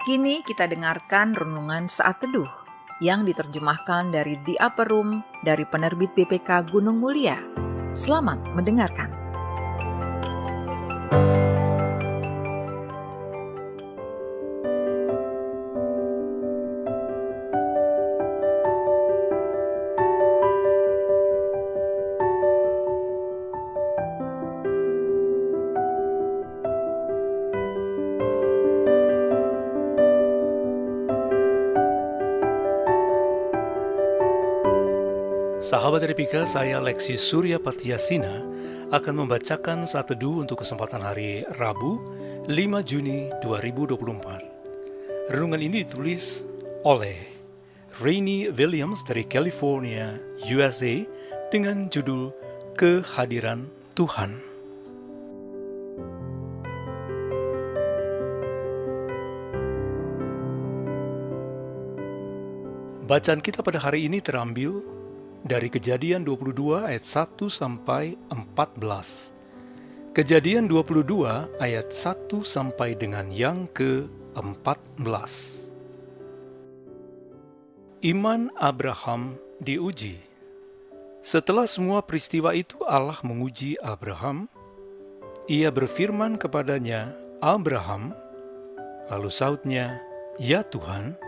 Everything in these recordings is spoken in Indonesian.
Kini kita dengarkan renungan saat teduh yang diterjemahkan dari The Upper Room dari penerbit BPK Gunung Mulia. Selamat mendengarkan. Sahabat RPK, saya Leksi Surya Patiasina akan membacakan saat teduh untuk kesempatan hari Rabu, 5 Juni 2024. Renungan ini ditulis oleh Rainy Williams dari California, USA dengan judul Kehadiran Tuhan. Bacaan kita pada hari ini terambil dari Kejadian 22 ayat 1 sampai 14. Kejadian 22 ayat 1 sampai dengan yang ke-14. Iman Abraham diuji. Setelah semua peristiwa itu Allah menguji Abraham. Ia berfirman kepadanya, "Abraham." Lalu sautnya, "Ya Tuhan."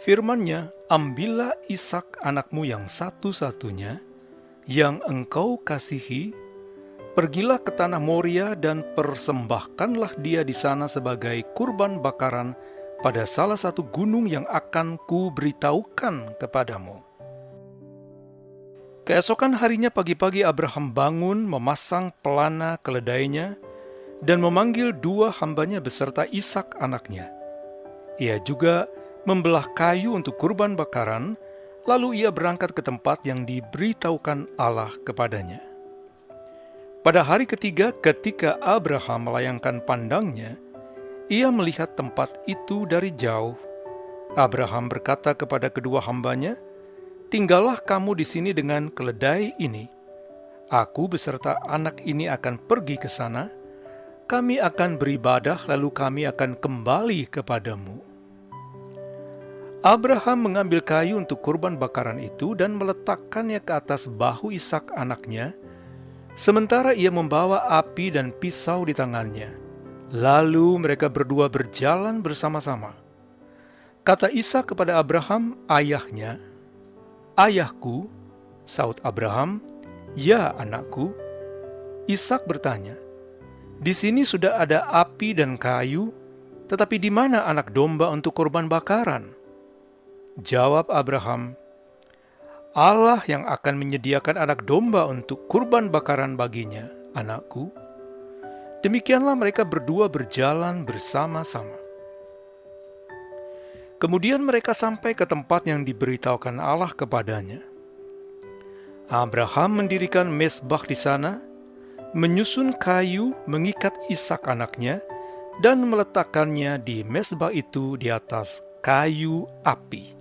Firman-Nya, "Ambillah Ishak anakmu yang satu-satunya, yang engkau kasihi, pergilah ke tanah Moria dan persembahkanlah dia di sana sebagai kurban bakaran pada salah satu gunung yang akan kuberitahukan kepadamu." Keesokan harinya pagi-pagi Abraham bangun, memasang pelana keledainya, dan memanggil dua hambanya beserta Ishak anaknya. Ia juga membelah kayu untuk kurban bakaran, lalu ia berangkat ke tempat yang diberitahukan Allah kepadanya. Pada hari ketiga, ketika Abraham melayangkan pandangnya, ia melihat tempat itu dari jauh. Abraham berkata kepada kedua hambanya, "Tinggallah kamu di sini dengan keledai ini. Aku beserta anak ini akan pergi ke sana. Kami akan beribadah, lalu kami akan kembali kepadamu." Abraham mengambil kayu untuk kurban bakaran itu dan meletakkannya ke atas bahu Ishak anaknya, sementara ia membawa api dan pisau di tangannya. Lalu mereka berdua berjalan bersama-sama. Kata Ishak kepada Abraham, ayahnya, "Ayahku." Saut Abraham, "Ya anakku." Ishak bertanya, "Di sini sudah ada api dan kayu, tetapi di mana anak domba untuk kurban bakaran?" Jawab Abraham, "Allah yang akan menyediakan anak domba untuk kurban bakaran baginya, anakku." Demikianlah mereka berdua berjalan bersama-sama. Kemudian mereka sampai ke tempat yang diberitahukan Allah kepadanya. Abraham mendirikan mezbah di sana, menyusun kayu, mengikat Ishak anaknya, dan meletakkannya di mezbah itu di atas kayu api.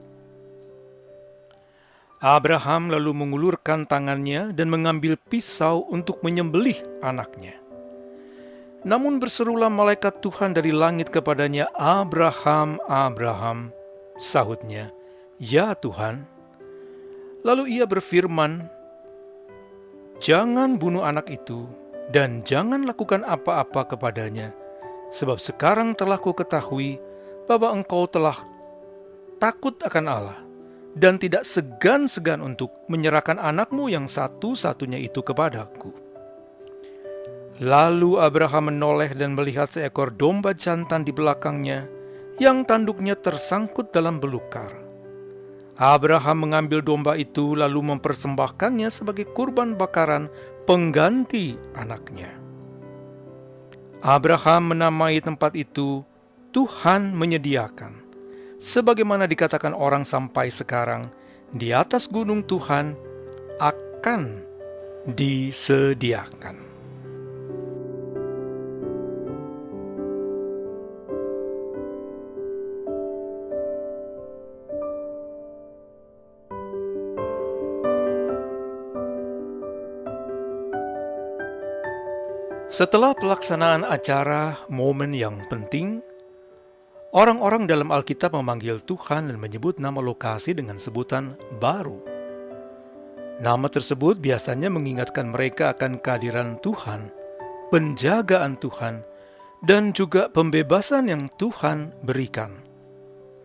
Abraham lalu mengulurkan tangannya dan mengambil pisau untuk menyembelih anaknya. Namun berserulah malaikat Tuhan dari langit kepadanya, "Abraham, Abraham." Sahutnya, "Ya Tuhan." Lalu ia berfirman, "Jangan bunuh anak itu, dan jangan lakukan apa-apa kepadanya, sebab sekarang telah kuketahui bahwa engkau telah takut akan Allah, dan tidak segan-segan untuk menyerahkan anakmu yang satu-satunya itu kepadaku." Lalu Abraham menoleh dan melihat seekor domba jantan di belakangnya, yang tanduknya tersangkut dalam belukar. Abraham mengambil domba itu lalu mempersembahkannya sebagai kurban bakaran pengganti anaknya. Abraham menamai tempat itu Tuhan menyediakan, sebagaimana dikatakan orang sampai sekarang, di atas gunung Tuhan akan disediakan. Setelah pelaksanaan acara momen yang penting, Orang-orang dalam Alkitab memanggil Tuhan dan menyebut nama lokasi dengan sebutan baru. Nama tersebut biasanya mengingatkan mereka akan kehadiran Tuhan, penjagaan Tuhan, dan juga pembebasan yang Tuhan berikan.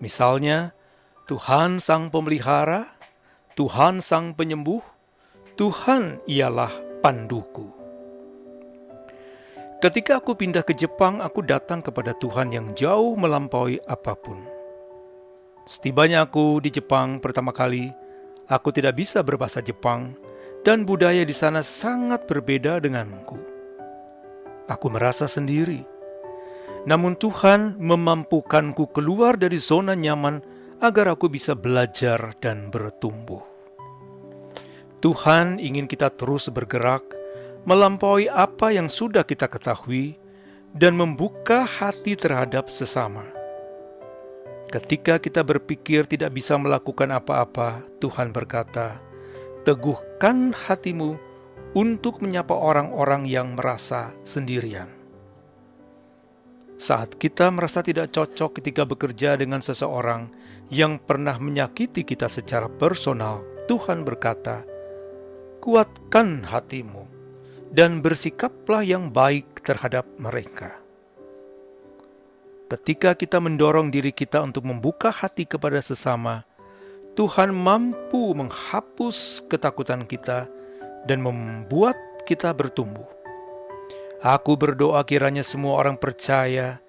Misalnya, Tuhan Sang Pemelihara, Tuhan Sang Penyembuh, Tuhan ialah panduku. Ketika aku pindah ke Jepang, aku datang kepada Tuhan yang jauh melampaui apapun. Setibanya aku di Jepang pertama kali, aku tidak bisa berbahasa Jepang, dan budaya di sana sangat berbeda denganku. Aku merasa sendiri. Namun Tuhan memampukanku keluar dari zona nyaman agar aku bisa belajar dan bertumbuh. Tuhan ingin kita terus bergerak, melampaui apa yang sudah kita ketahui, dan membuka hati terhadap sesama. Ketika kita berpikir tidak bisa melakukan apa-apa, Tuhan berkata, "Teguhkan hatimu untuk menyapa orang-orang yang merasa sendirian." Saat kita merasa tidak cocok ketika bekerja dengan seseorang yang pernah menyakiti kita secara personal, Tuhan berkata, "Kuatkan hatimu dan bersikaplah yang baik terhadap mereka." Ketika kita mendorong diri kita untuk membuka hati kepada sesama, Tuhan mampu menghapus ketakutan kita dan membuat kita bertumbuh. Aku berdoa kiranya semua orang percaya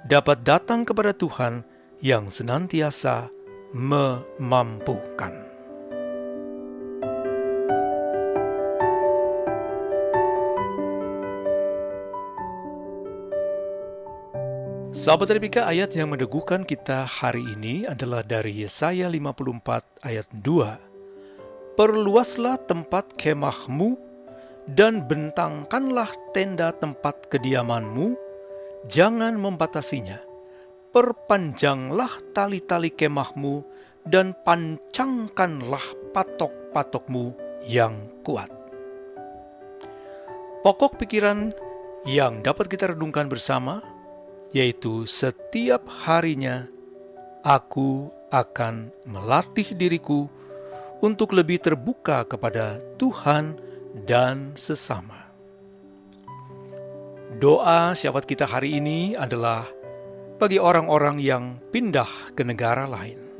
dapat datang kepada Tuhan yang senantiasa memampukan. Sahabat Tripika, ayat yang meneguhkan kita hari ini adalah dari Yesaya 54 ayat 2. "Perluaslah tempat kemahmu dan bentangkanlah tenda tempat kediamanmu, jangan membatasinya. Perpanjanglah tali-tali kemahmu dan pancangkanlah patok-patokmu yang kuat." Pokok pikiran yang dapat kita renungkan bersama yaitu setiap harinya aku akan melatih diriku untuk lebih terbuka kepada Tuhan dan sesama. Doa syafaat kita hari ini adalah bagi orang-orang yang pindah ke negara lain.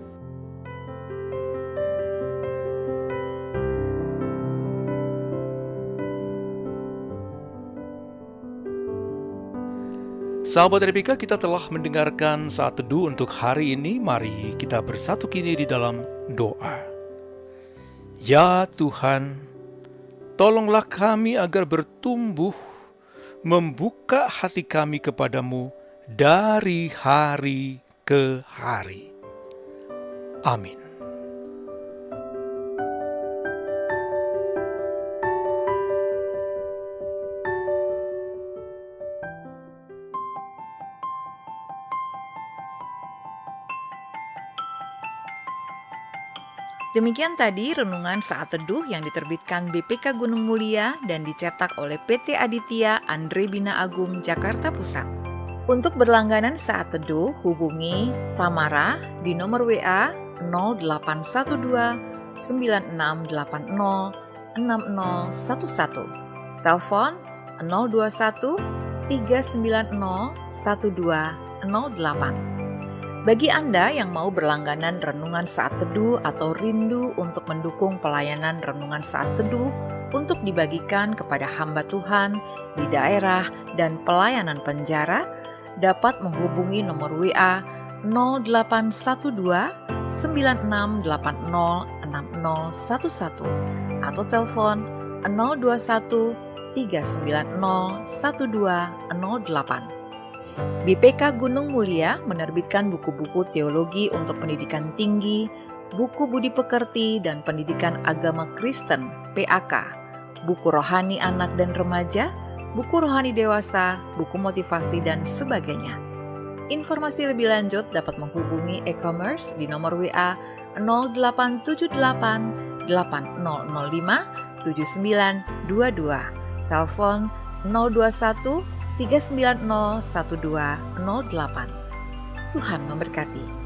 Sahabat Tripika, kita telah mendengarkan saat teduh untuk hari ini. Mari kita bersatu kini di dalam doa. Ya Tuhan, tolonglah kami agar bertumbuh, membuka hati kami kepadamu dari hari ke hari. Amin. Demikian tadi renungan saat teduh yang diterbitkan BPK Gunung Mulia dan dicetak oleh PT Aditya Andre Bina Agung Jakarta Pusat. Untuk berlangganan saat teduh, hubungi Tamara di nomor WA 0812 9680 6011, telepon 021 390 1208. Bagi Anda yang mau berlangganan renungan saat teduh atau rindu untuk mendukung pelayanan renungan saat teduh untuk dibagikan kepada hamba Tuhan di daerah dan pelayanan penjara, dapat menghubungi nomor WA 0812 9680 6011 atau telepon 021 390 1208. BPK Gunung Mulia menerbitkan buku-buku teologi untuk pendidikan tinggi, buku budi pekerti dan pendidikan agama Kristen (PAK), buku rohani anak dan remaja, buku rohani dewasa, buku motivasi dan sebagainya. Informasi lebih lanjut dapat menghubungi e-commerce di nomor WA 0878 8005 7922, telepon 021 390 1208. Tuhan memberkati.